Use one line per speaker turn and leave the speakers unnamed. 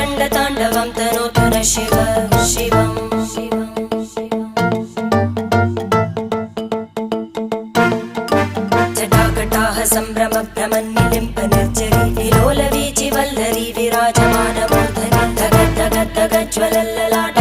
रङ्गताण्डवं तनोतु न शिव शिवम् जटाकटाः सम्भ्रमभ्रमन्निलिम्प निर्जरी विलोलवीचि वल्लरी विराजमानमूर्धनि धगद्धगद्धगज्ज्वलल्ललाट